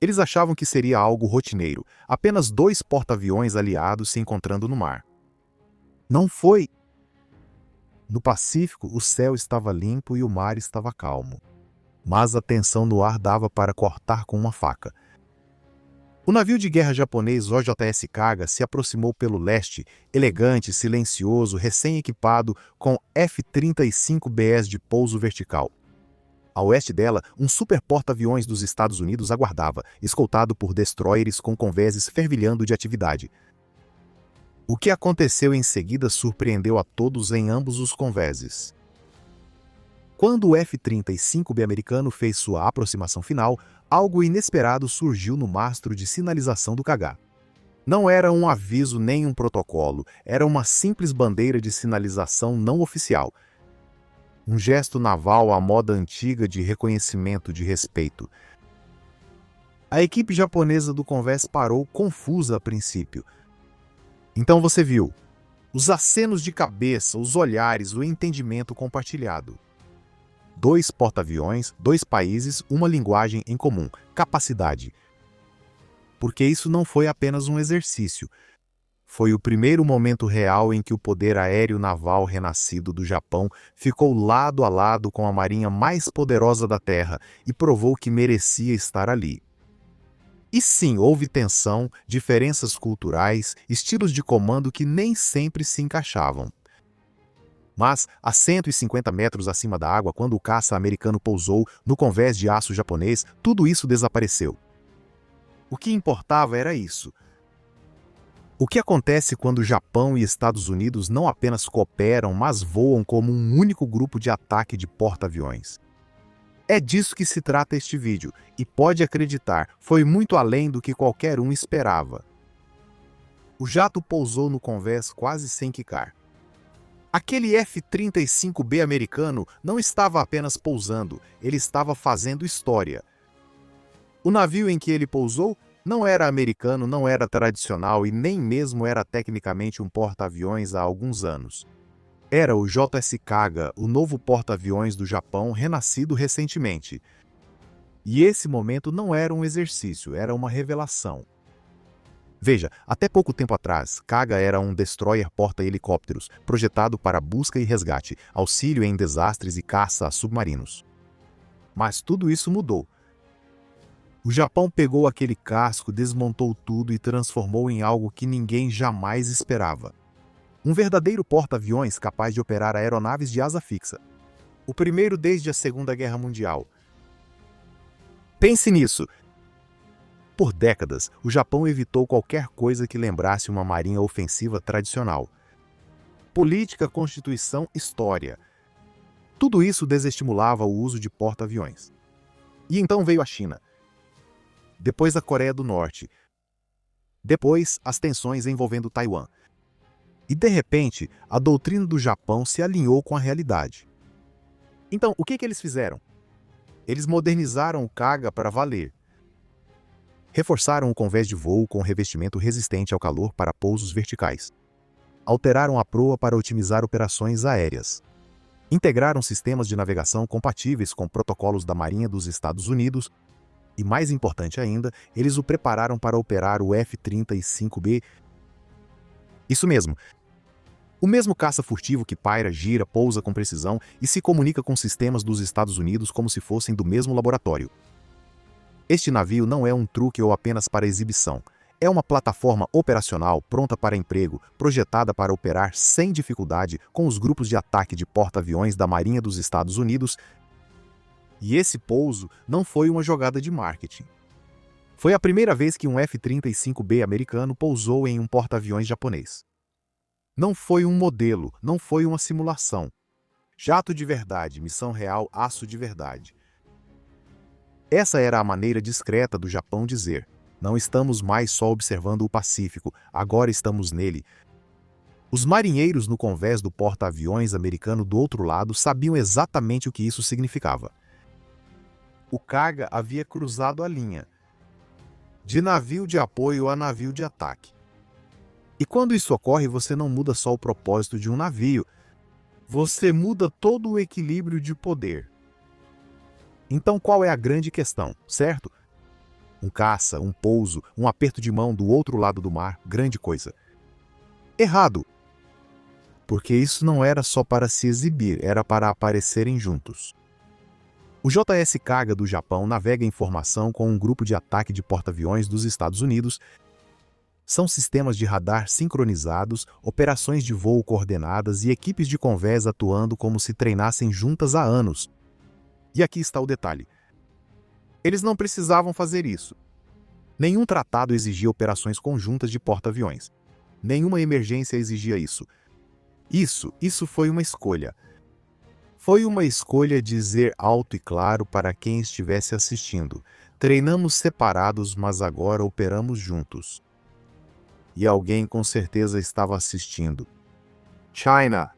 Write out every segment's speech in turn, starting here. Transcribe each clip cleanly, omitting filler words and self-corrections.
Eles achavam que seria algo rotineiro, apenas dois porta-aviões aliados se encontrando no mar. Não foi. No Pacífico, o céu estava limpo e o mar estava calmo. Mas a tensão no ar dava para cortar com uma faca. O navio de guerra japonês OJS Kaga se aproximou pelo leste, elegante, silencioso, recém-equipado com F-35Bs de pouso vertical. A oeste dela, um super porta-aviões dos Estados Unidos aguardava, escoltado por destroyers com convéses fervilhando de atividade. O que aconteceu em seguida surpreendeu a todos em ambos os convéses. Quando o F-35B americano fez sua aproximação final, algo inesperado surgiu no mastro de sinalização do Kaga. Não era um aviso nem um protocolo, era uma simples bandeira de sinalização não oficial. Um gesto naval à moda antiga de reconhecimento de respeito. A equipe japonesa do convés parou confusa a princípio. Então você viu os acenos de cabeça, os olhares, o entendimento compartilhado. Dois porta-aviões, dois países, uma linguagem em comum, capacidade. Porque isso não foi apenas um exercício. Foi o primeiro momento real em que o poder aéreo naval renascido do Japão ficou lado a lado com a marinha mais poderosa da Terra e provou que merecia estar ali. E sim, houve tensão, diferenças culturais, estilos de comando que nem sempre se encaixavam. Mas, a 150 metros acima da água, quando o caça americano pousou no convés de aço japonês, tudo isso desapareceu. O que importava era isso. O que acontece quando o Japão e Estados Unidos não apenas cooperam, mas voam como um único grupo de ataque de porta-aviões? É disso que se trata este vídeo, e pode acreditar, foi muito além do que qualquer um esperava. O jato pousou no convés quase sem quicar. Aquele F-35B americano não estava apenas pousando, ele estava fazendo história. O navio em que ele pousou não era americano, não era tradicional e nem mesmo era tecnicamente um porta-aviões há alguns anos. Era o JS Kaga, o novo porta-aviões do Japão renascido recentemente. E esse momento não era um exercício, era uma revelação. Veja, até pouco tempo atrás, Kaga era um destroyer porta-helicópteros, projetado para busca e resgate, auxílio em desastres e caça a submarinos. Mas tudo isso mudou. O Japão pegou aquele casco, desmontou tudo e transformou em algo que ninguém jamais esperava. Um verdadeiro porta-aviões capaz de operar aeronaves de asa fixa. O primeiro desde a Segunda Guerra Mundial. Pense nisso! Por décadas, o Japão evitou qualquer coisa que lembrasse uma marinha ofensiva tradicional. Política, Constituição, História. Tudo isso desestimulava o uso de porta-aviões. E então veio a China. Depois a Coreia do Norte. Depois, as tensões envolvendo Taiwan. E de repente, a doutrina do Japão se alinhou com a realidade. Então, o que eles fizeram? Eles modernizaram o Kaga para valer. Reforçaram o convés de voo com revestimento resistente ao calor para pousos verticais. Alteraram a proa para otimizar operações aéreas. Integraram sistemas de navegação compatíveis com protocolos da Marinha dos Estados Unidos. E mais importante ainda, eles o prepararam para operar o F-35B. Isso mesmo. O mesmo caça furtivo que paira, gira, pousa com precisão e se comunica com sistemas dos Estados Unidos como se fossem do mesmo laboratório. Este navio não é um truque ou apenas para exibição. É uma plataforma operacional pronta para emprego, projetada para operar sem dificuldade com os grupos de ataque de porta-aviões da Marinha dos Estados Unidos. E esse pouso não foi uma jogada de marketing. Foi a primeira vez que um F-35B americano pousou em um porta-aviões japonês. Não foi um modelo, não foi uma simulação. Jato de verdade, missão real, aço de verdade. Essa era a maneira discreta do Japão dizer: não estamos mais só observando o Pacífico, agora estamos nele. Os marinheiros no convés do porta-aviões americano do outro lado sabiam exatamente o que isso significava. O Kaga havia cruzado a linha, de navio de apoio a navio de ataque. E quando isso ocorre, você não muda só o propósito de um navio, você muda todo o equilíbrio de poder. Então qual é a grande questão, certo? Um caça, um pouso, um aperto de mão do outro lado do mar, grande coisa. Errado! Porque isso não era só para se exibir, era para aparecerem juntos. O JS Kaga do Japão navega em formação com um grupo de ataque de porta-aviões dos Estados Unidos. São sistemas de radar sincronizados, operações de voo coordenadas e equipes de convés atuando como se treinassem juntas há anos. E aqui está o detalhe. Eles não precisavam fazer isso. Nenhum tratado exigia operações conjuntas de porta-aviões. Nenhuma emergência exigia isso. Isso foi uma escolha. Foi uma escolha dizer alto e claro para quem estivesse assistindo. Treinamos separados, mas agora operamos juntos. E alguém com certeza estava assistindo. China.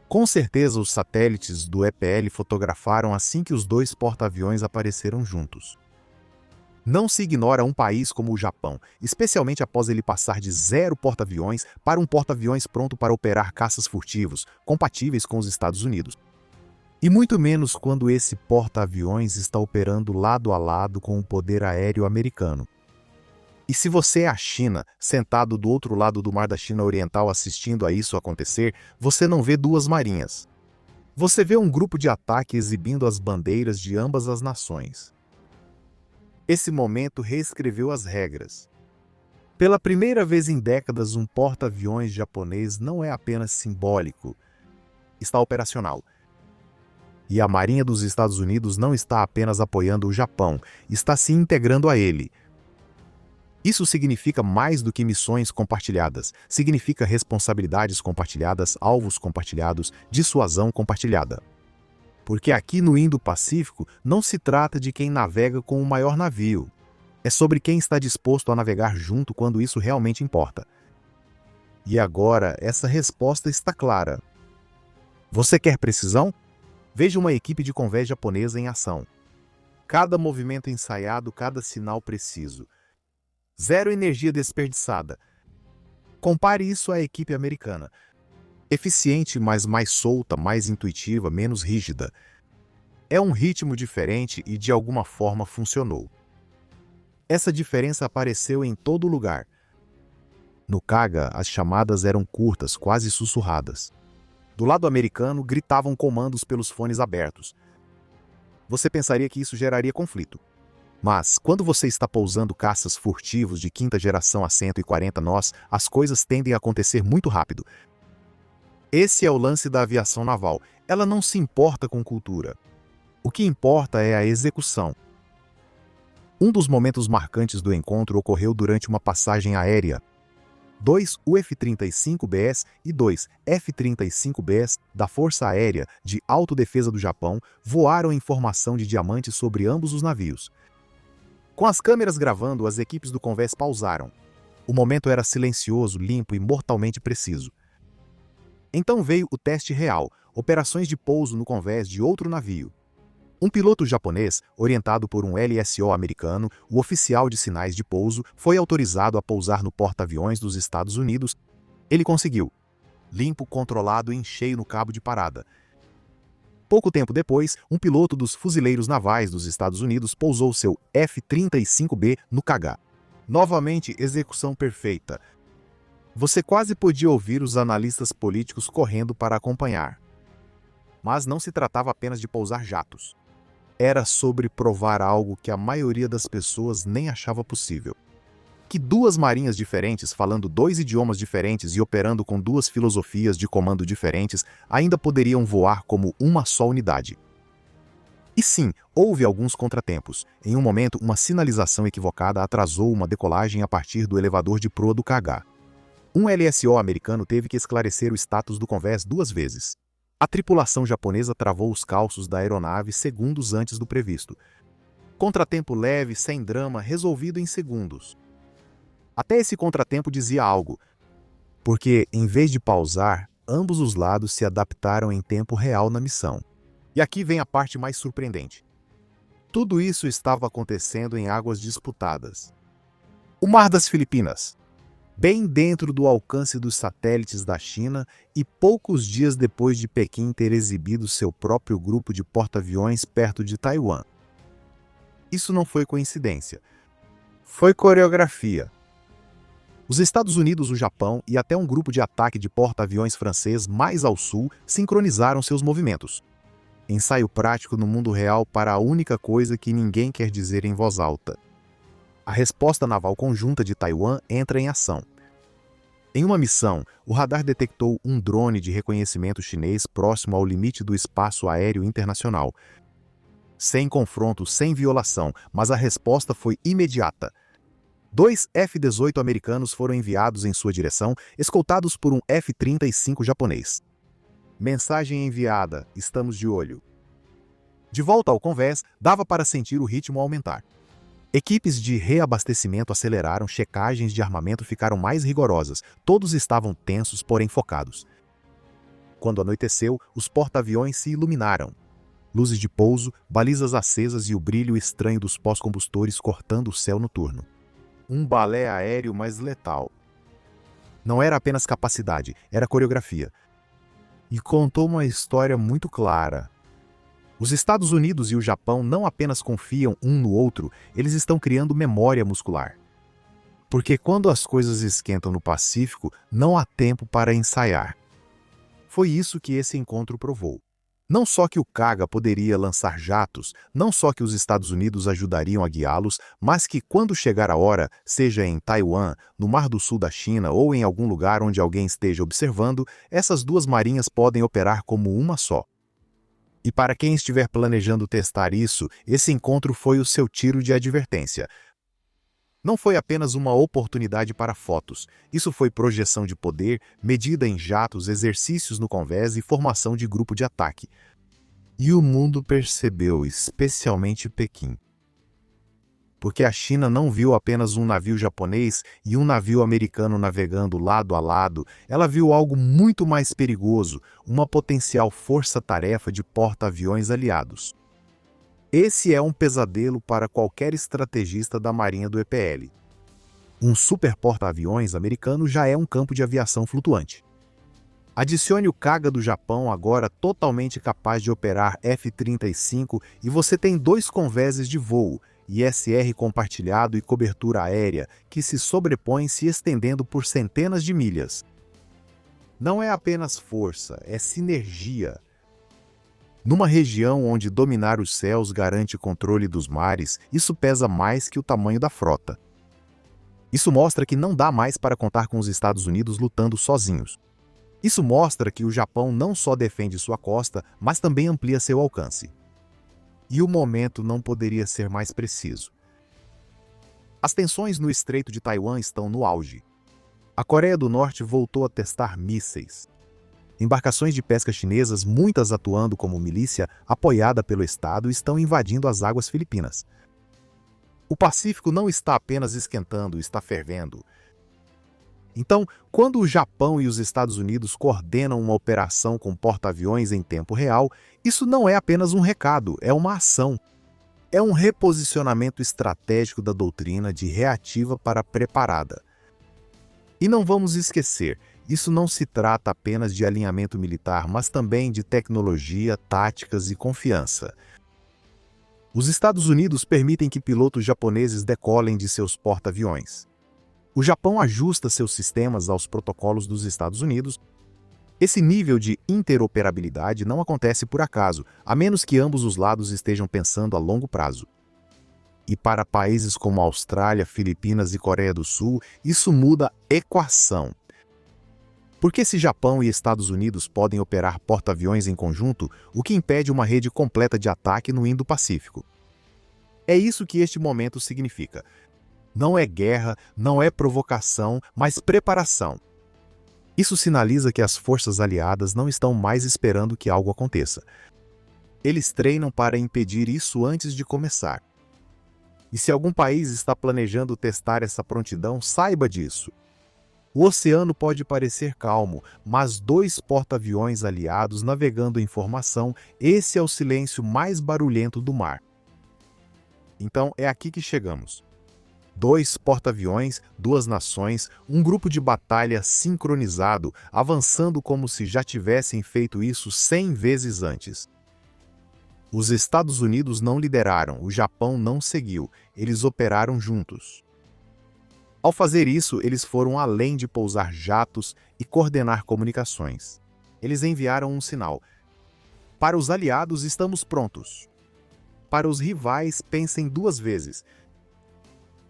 Com certeza os satélites do EPL fotografaram assim que os dois porta-aviões apareceram juntos. Não se ignora um país como o Japão, especialmente após ele passar de 0 porta-aviões para um porta-aviões pronto para operar caças furtivos, compatíveis com os Estados Unidos. E muito menos quando esse porta-aviões está operando lado a lado com o poder aéreo americano. E se você é a China, sentado do outro lado do Mar da China Oriental assistindo a isso acontecer, você não vê duas marinhas. Você vê um grupo de ataque exibindo as bandeiras de ambas as nações. Esse momento reescreveu as regras. Pela primeira vez em décadas, um porta-aviões japonês não é apenas simbólico, está operacional. E a Marinha dos Estados Unidos não está apenas apoiando o Japão, está se integrando a ele. Isso significa mais do que missões compartilhadas, significa responsabilidades compartilhadas, alvos compartilhados, dissuasão compartilhada. Porque aqui no Indo-Pacífico não se trata de quem navega com o maior navio. É sobre quem está disposto a navegar junto quando isso realmente importa. E agora, essa resposta está clara. Você quer precisão? Veja uma equipe de convés japonesa em ação. Cada movimento ensaiado, cada sinal preciso. 0 energia desperdiçada. Compare isso à equipe americana. Eficiente, mas mais solta, mais intuitiva, menos rígida. É um ritmo diferente e de alguma forma funcionou. Essa diferença apareceu em todo lugar. No Kaga, as chamadas eram curtas, quase sussurradas. Do lado americano, gritavam comandos pelos fones abertos. Você pensaria que isso geraria conflito. Mas, quando você está pousando caças furtivos de quinta geração a 140 nós, as coisas tendem a acontecer muito rápido. Esse é o lance da aviação naval. Ela não se importa com cultura. O que importa é a execução. Um dos momentos marcantes do encontro ocorreu durante uma passagem aérea. 2 UF-35Bs e 2 F-35Bs da Força Aérea de Autodefesa do Japão voaram em formação de diamante sobre ambos os navios. Com as câmeras gravando, as equipes do convés pausaram. O momento era silencioso, limpo e mortalmente preciso. Então veio o teste real, operações de pouso no convés de outro navio. Um piloto japonês, orientado por um LSO americano, o oficial de sinais de pouso, foi autorizado a pousar no porta-aviões dos Estados Unidos. Ele conseguiu. Limpo, controlado e em cheio no cabo de parada. Pouco tempo depois, um piloto dos fuzileiros navais dos Estados Unidos pousou seu F-35B no Kaga. Novamente, execução perfeita. Você quase podia ouvir os analistas políticos correndo para acompanhar. Mas não se tratava apenas de pousar jatos. Era sobre provar algo que a maioria das pessoas nem achava possível. Que duas marinhas diferentes, falando 2 idiomas diferentes e operando com 2 filosofias de comando diferentes, ainda poderiam voar como uma só unidade. E sim, houve alguns contratempos. Em um momento, uma sinalização equivocada atrasou uma decolagem a partir do elevador de proa do KH. Um LSO americano teve que esclarecer o status do convés 2 vezes. A tripulação japonesa travou os calços da aeronave segundos antes do previsto. Contratempo leve, sem drama, resolvido em segundos. Até esse contratempo dizia algo, porque, em vez de pausar, ambos os lados se adaptaram em tempo real na missão. E aqui vem a parte mais surpreendente. Tudo isso estava acontecendo em águas disputadas. O Mar das Filipinas, bem dentro do alcance dos satélites da China e poucos dias depois de Pequim ter exibido seu próprio grupo de porta-aviões perto de Taiwan. Isso não foi coincidência. Foi coreografia. Os Estados Unidos, o Japão e até um grupo de ataque de porta-aviões francês mais ao sul sincronizaram seus movimentos. Ensaio prático no mundo real para a única coisa que ninguém quer dizer em voz alta. A resposta naval conjunta de Taiwan entra em ação. Em uma missão, o radar detectou um drone de reconhecimento chinês próximo ao limite do espaço aéreo internacional. Sem confronto, sem violação, mas a resposta foi imediata. 2 F-18 americanos foram enviados em sua direção, escoltados por um F-35 japonês. Mensagem enviada: estamos de olho. De volta ao convés, dava para sentir o ritmo aumentar. Equipes de reabastecimento aceleraram, checagens de armamento ficaram mais rigorosas, todos estavam tensos, porém focados. Quando anoiteceu, os porta-aviões se iluminaram. Luzes de pouso, balizas acesas e o brilho estranho dos pós-combustores cortando o céu noturno. Um balé aéreo mais letal. Não era apenas capacidade, era coreografia. E contou uma história muito clara. Os Estados Unidos e o Japão não apenas confiam um no outro, eles estão criando memória muscular. Porque quando as coisas esquentam no Pacífico, não há tempo para ensaiar. Foi isso que esse encontro provou. Não só que o Kaga poderia lançar jatos, não só que os Estados Unidos ajudariam a guiá-los, mas que quando chegar a hora, seja em Taiwan, no Mar do Sul da China ou em algum lugar onde alguém esteja observando, essas duas marinhas podem operar como uma só. E para quem estiver planejando testar isso, esse encontro foi o seu tiro de advertência. Não foi apenas uma oportunidade para fotos, isso foi projeção de poder, medida em jatos, exercícios no convés e formação de grupo de ataque. E o mundo percebeu, especialmente Pequim. Porque a China não viu apenas um navio japonês e um navio americano navegando lado a lado, ela viu algo muito mais perigoso, uma potencial força-tarefa de porta-aviões aliados. Esse é um pesadelo para qualquer estrategista da Marinha do EPL. Um super porta-aviões americano já é um campo de aviação flutuante. Adicione o Kaga do Japão, agora totalmente capaz de operar F-35, e você tem 2 convéses de voo, ISR compartilhado e cobertura aérea, que se sobrepõem se estendendo por centenas de milhas. Não é apenas força, é sinergia. Numa região onde dominar os céus garante controle dos mares, isso pesa mais que o tamanho da frota. Isso mostra que não dá mais para contar com os Estados Unidos lutando sozinhos. Isso mostra que o Japão não só defende sua costa, mas também amplia seu alcance. E o momento não poderia ser mais preciso. As tensões no Estreito de Taiwan estão no auge. A Coreia do Norte voltou a testar mísseis. Embarcações de pesca chinesas, muitas atuando como milícia, apoiada pelo Estado, estão invadindo as águas filipinas. O Pacífico não está apenas esquentando, está fervendo. Então, quando o Japão e os Estados Unidos coordenam uma operação com porta-aviões em tempo real, isso não é apenas um recado, é uma ação. É um reposicionamento estratégico da doutrina de reativa para preparada. E não vamos esquecer, isso não se trata apenas de alinhamento militar, mas também de tecnologia, táticas e confiança. Os Estados Unidos permitem que pilotos japoneses decolem de seus porta-aviões. O Japão ajusta seus sistemas aos protocolos dos Estados Unidos. Esse nível de interoperabilidade não acontece por acaso, a menos que ambos os lados estejam pensando a longo prazo. E para países como Austrália, Filipinas e Coreia do Sul, isso muda a equação. Porque se Japão e Estados Unidos podem operar porta-aviões em conjunto, o que impede uma rede completa de ataque no Indo-Pacífico? É isso que este momento significa. Não é guerra, não é provocação, mas preparação. Isso sinaliza que as forças aliadas não estão mais esperando que algo aconteça. Eles treinam para impedir isso antes de começar. E se algum país está planejando testar essa prontidão, saiba disso. O oceano pode parecer calmo, mas 2 porta-aviões aliados navegando em formação, esse é o silêncio mais barulhento do mar. Então é aqui que chegamos. 2 porta-aviões, 2 nações, um grupo de batalha sincronizado, avançando como se já tivessem feito isso 100 vezes antes. Os Estados Unidos não lideraram, o Japão não seguiu, eles operaram juntos. Ao fazer isso, eles foram além de pousar jatos e coordenar comunicações. Eles enviaram um sinal. Para os aliados, estamos prontos. Para os rivais, pensem duas vezes.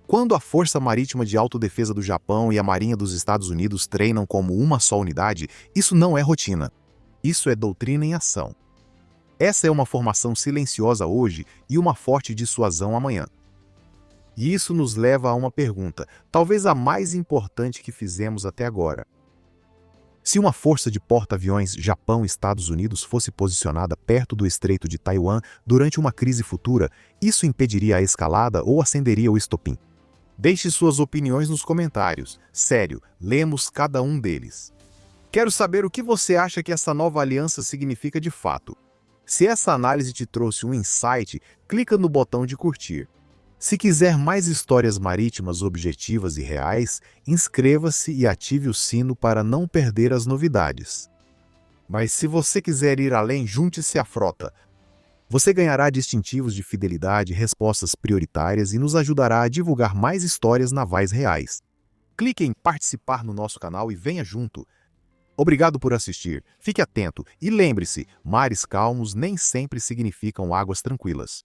Quando a Força Marítima de Autodefesa do Japão e a Marinha dos Estados Unidos treinam como uma só unidade, isso não é rotina. Isso é doutrina em ação. Essa é uma formação silenciosa hoje e uma forte dissuasão amanhã. E isso nos leva a uma pergunta, talvez a mais importante que fizemos até agora. Se uma força de porta-aviões Japão-Estados Unidos fosse posicionada perto do Estreito de Taiwan durante uma crise futura, isso impediria a escalada ou acenderia o estopim? Deixe suas opiniões nos comentários. Sério, lemos cada um deles. Quero saber o que você acha que essa nova aliança significa de fato. Se essa análise te trouxe um insight, clica no botão de curtir. Se quiser mais histórias marítimas objetivas e reais, inscreva-se e ative o sino para não perder as novidades. Mas se você quiser ir além, junte-se à frota. Você ganhará distintivos de fidelidade, respostas prioritárias e nos ajudará a divulgar mais histórias navais reais. Clique em participar no nosso canal e venha junto. Obrigado por assistir, fique atento e lembre-se, mares calmos nem sempre significam águas tranquilas.